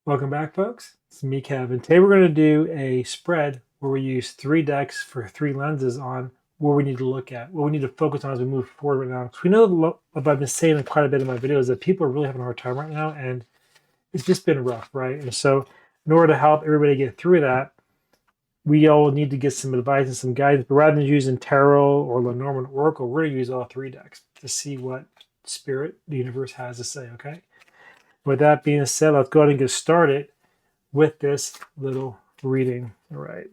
Welcome back, folks. It's me, Kevin. Today we're going to do a spread where we use 3 decks for 3 lenses on what we need to look at, what we need to focus on as we move forward right now. Because we know what I've been saying quite a bit in my videos that people are really having a hard time right now, and it's just been rough, right? And so, in order to help everybody get through that, we all need to get some advice and some guidance. But rather than using tarot or Lenormand Oracle, we're going to use all 3 decks to see what spirit the universe has to say. Okay. With that being said, let's go ahead and get started with this little reading. All right.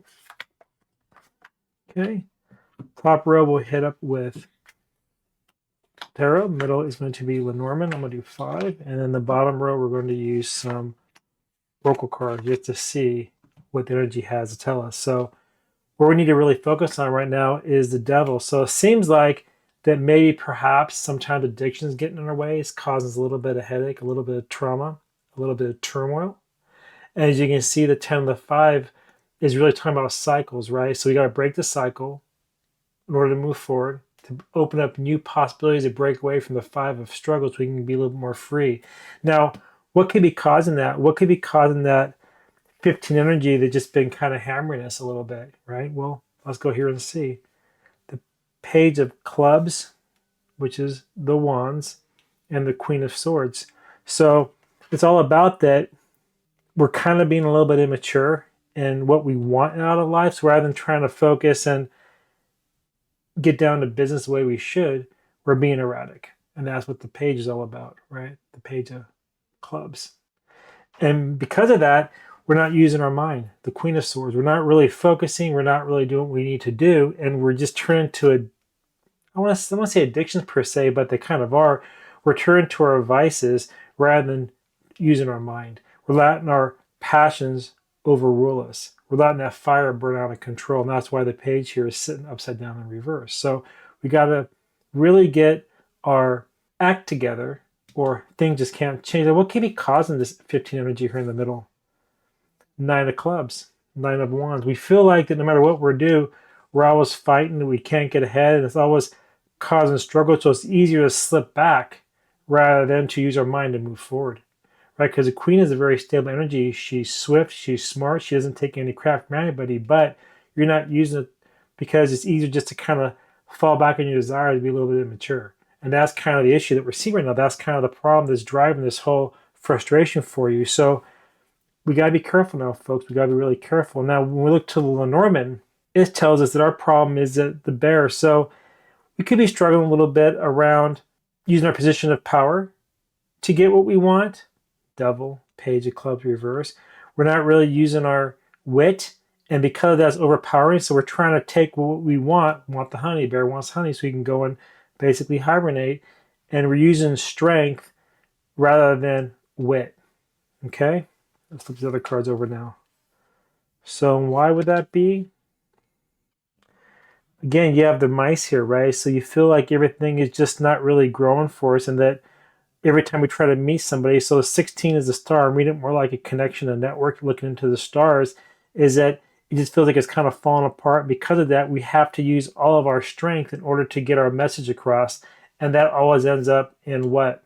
Okay. Top row we'll hit up with tarot. Middle is going to be Lenormand. I'm going to do 5. And then the bottom row, we're going to use some oracle cards just to see what the energy has to tell us. So what we need to really focus on right now is the devil. So it seems like that maybe perhaps sometimes addiction is getting in our way. It's causing us a little bit of headache, a little bit of trauma, a little bit of turmoil. As you can see, the 10 and the 5 is really talking about cycles, right? So we got to break the cycle in order to move forward, to open up new possibilities, to break away from the 5 of struggles so we can be a little bit more free. Now, what could be causing that? What could be causing that 15 energy that's just been kind of hammering us a little bit, right? Well, let's go here and see. The Page of Clubs, which is the Wands, and the Queen of Swords. So it's all about that we're kind of being a little bit immature in what we want out of life. So rather than trying to focus and get down to business the way we should, we're being erratic. And that's what the page is all about, right? The Page of Clubs. And because of that, we're not using our mind, the Queen of Swords. We're not really focusing. We're not really doing what we need to do. And we're just turning to I want to say addictions per se, but they kind of are. We're turning to our vices rather than using our mind. We're letting our passions overrule us. We're letting that fire burn out of control. And that's why the page here is sitting upside down in reverse. So we got to really get our act together or things just can't change. And what can be causing this 15 energy here in the middle? 9 of clubs, 9 of wands. We feel like that no matter what we do, we're always fighting. We can't get ahead. And it's always causing struggle. So it's easier to slip back rather than to use our mind to move forward. Right, because the Queen is a very stable energy. She's swift, she's smart, she doesn't take any crap from anybody, but you're not using it because it's easier just to kind of fall back on your desire to be a little bit immature. And that's kind of the issue that we're seeing right now. That's kind of the problem that's driving this whole frustration for you. So we got to be careful now, folks. We got to be really careful. Now, when we look to the Lenormand, it tells us that our problem is that the bear. So we could be struggling a little bit around using our position of power to get what we want. Devil, Page of Clubs reverse. We're not really using our wit, and because that's overpowering, so we're trying to take what we want the honey, bear wants honey, so we can go and basically hibernate, and we're using strength rather than wit. Okay? Let's flip the other cards over now. So why would that be? Again, you have the mice here, right? So you feel like everything is just not really growing for us, and that every time we try to meet somebody, so 16 is the star, and read it more like a connection, a network, looking into the stars, is that it just feels like it's kind of falling apart. Because of that, we have to use all of our strength in order to get our message across, and that always ends up in what?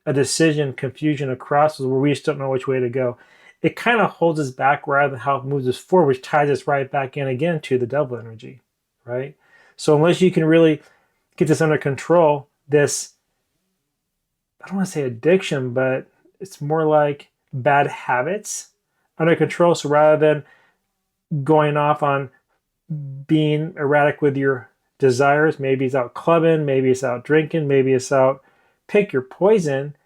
A decision, confusion, a crossroads where we just don't know which way to go. It kind of holds us back rather than how it moves us forward, which ties us right back in again to the devil energy, right? So unless you can really get this under control, this, I don't want to say addiction, but it's more like bad habits under control. So rather than going off on being erratic with your desires, maybe it's out clubbing, maybe it's out drinking, maybe it's out, pick your poison,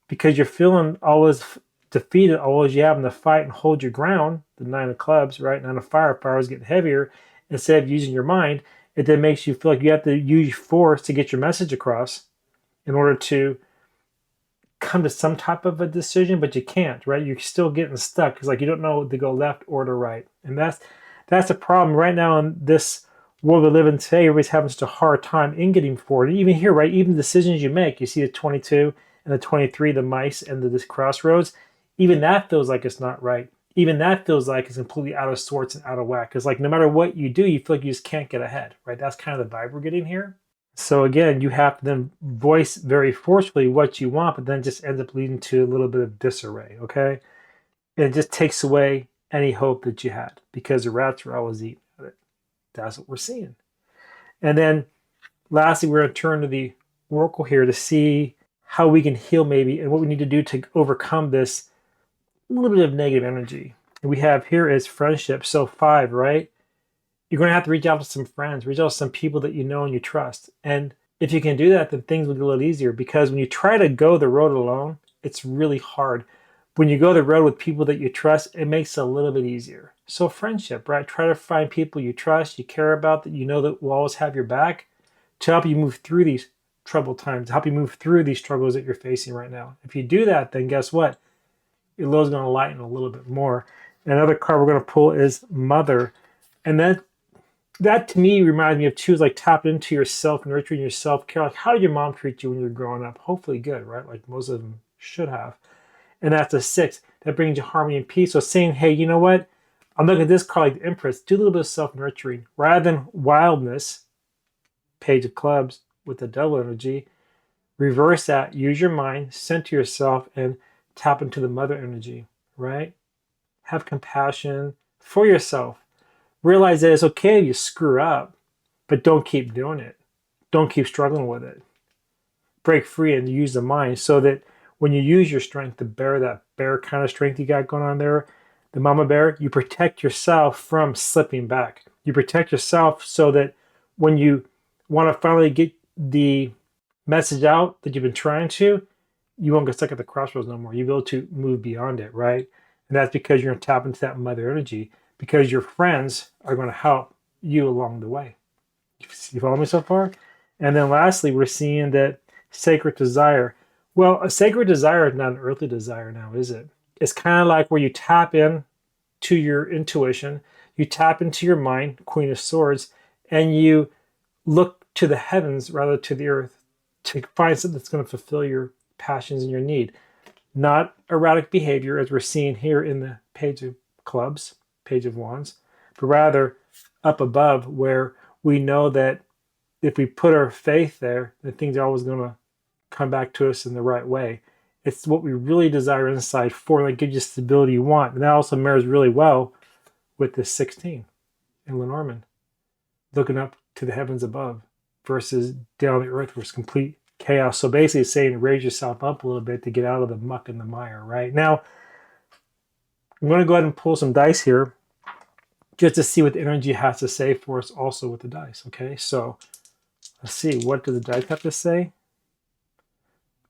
because you're feeling always defeated, always you having to fight and hold your ground, the 9 of clubs, right? 9 of fire is getting heavier. Instead of using your mind, it then makes you feel like you have to use force to get your message across in order to come to some type of a decision, but you can't, right? You're still getting stuck because like you don't know to go left or to right. And that's a problem right now in this world we live in today. Everybody's having such a hard time in getting forward. Even here, right? Even the decisions you make, you see the 22 and the 23, the mice and this crossroads, even that feels like it's not right. Even that feels like it's completely out of sorts and out of whack. Because like no matter what you do, you feel like you just can't get ahead, right? That's kind of the vibe we're getting here. So again, you have to then voice very forcefully what you want, but then it just ends up leading to a little bit of disarray, okay? it just takes away any hope that you had because the rats are always eating at it. That's what we're seeing. And then lastly, we're going to turn to the oracle here to see how we can heal maybe and what we need to do to overcome this little bit of negative energy. And we have here is friendship. So 5, right? You're going to have to reach out to some friends, reach out to some people that you know and you trust. And if you can do that, then things will get a little easier because when you try to go the road alone, it's really hard. When you go the road with people that you trust, it makes it a little bit easier. So friendship, right? Try to find people you trust, you care about, that you know that will always have your back to help you move through these troubled times, to help you move through these struggles that you're facing right now. If you do that, then guess what? Your load's going to lighten a little bit more. Another card we're going to pull is Mother. And that to me reminds me of too, is like tapping into yourself, nurturing your self-care. Like, how did your mom treat you when you were growing up? Hopefully good, right? Like most of them should have. And that's a 6. That brings you harmony and peace. So saying, hey, you know what? I'm looking at this card like the Empress. Do a little bit of self-nurturing. Rather than wildness, Page of Clubs with the devil energy, reverse that. Use your mind, center yourself, and tap into the mother energy, right? Have compassion for yourself. Realize that it's okay if you screw up, but don't keep doing it. Don't keep struggling with it. Break free and use the mind so that when you use your strength to bear that bear kind of strength you got going on there, the mama bear, you protect yourself from slipping back. You protect yourself so that when you want to finally get the message out that you've been trying to, you won't get stuck at the crossroads no more. You'll be able to move beyond it, right? And that's because you're going to tap into that mother energy because your friends are going to help you along the way. You follow me so far? And then lastly, we're seeing that sacred desire. Well, a sacred desire is not an earthly desire now, is it? It's kind of like where you tap in to your intuition, you tap into your mind, Queen of Swords, and you look to the heavens rather to the earth to find something that's going to fulfill your passions and your need. Not erratic behavior, as we're seeing here in the Page of Clubs, Page of Wands, but rather up above where we know that if we put our faith there, then things are always going to come back to us in the right way. It's what we really desire inside for, that gives you stability you want. And that also mirrors really well with this 16 in Lenormand, looking up to the heavens above versus down the earth where it's complete chaos. So basically it's saying raise yourself up a little bit to get out of the muck and the mire, right? Now, I'm going to go ahead and pull some dice here just to see what the energy has to say for us also with the dice, okay? So let's see, what does the dice have to say?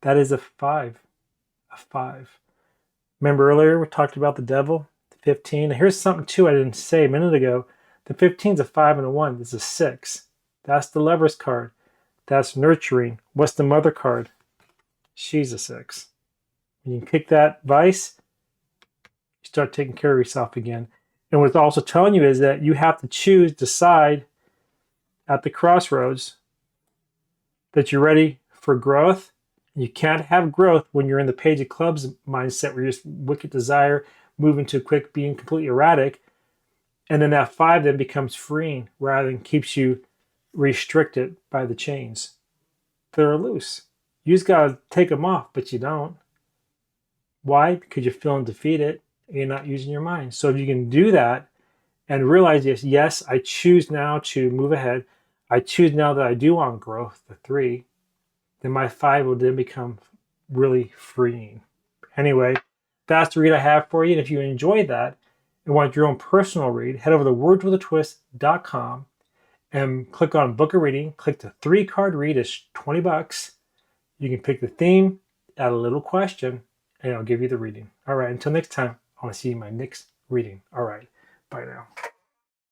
That is a 5. A 5. Remember earlier we talked about the devil, the 15. Here's something too I didn't say a minute ago. The 15 is a 5 and a 1. It's a 6. That's the Lover's card. That's nurturing. What's the Mother card? She's a 6. When you kick that vice, you start taking care of yourself again. And what it's also telling you is that you have to choose, decide at the crossroads that you're ready for growth. You can't have growth when you're in the Page of Clubs mindset where you're just wicked desire, moving too quick, being completely erratic. And then that 5 then becomes freeing rather than keeps you restricted by the chains that are loose. You just got to take them off, but you don't. Why? Because you're feeling defeated and you're not using your mind. So if you can do that and realize, yes, I choose now to move ahead. I choose now that I do want growth, the 3, then my 5 will then become really freeing. Anyway, that's the read I have for you. And if you enjoyed that and want your own personal read, head over to wordswithatwist.com and click on book a reading. Click the 3-card read. It's $20. You can pick the theme, add a little question, and I'll give you the reading. All right, until next time, I want to see you in my next reading. All right, bye now.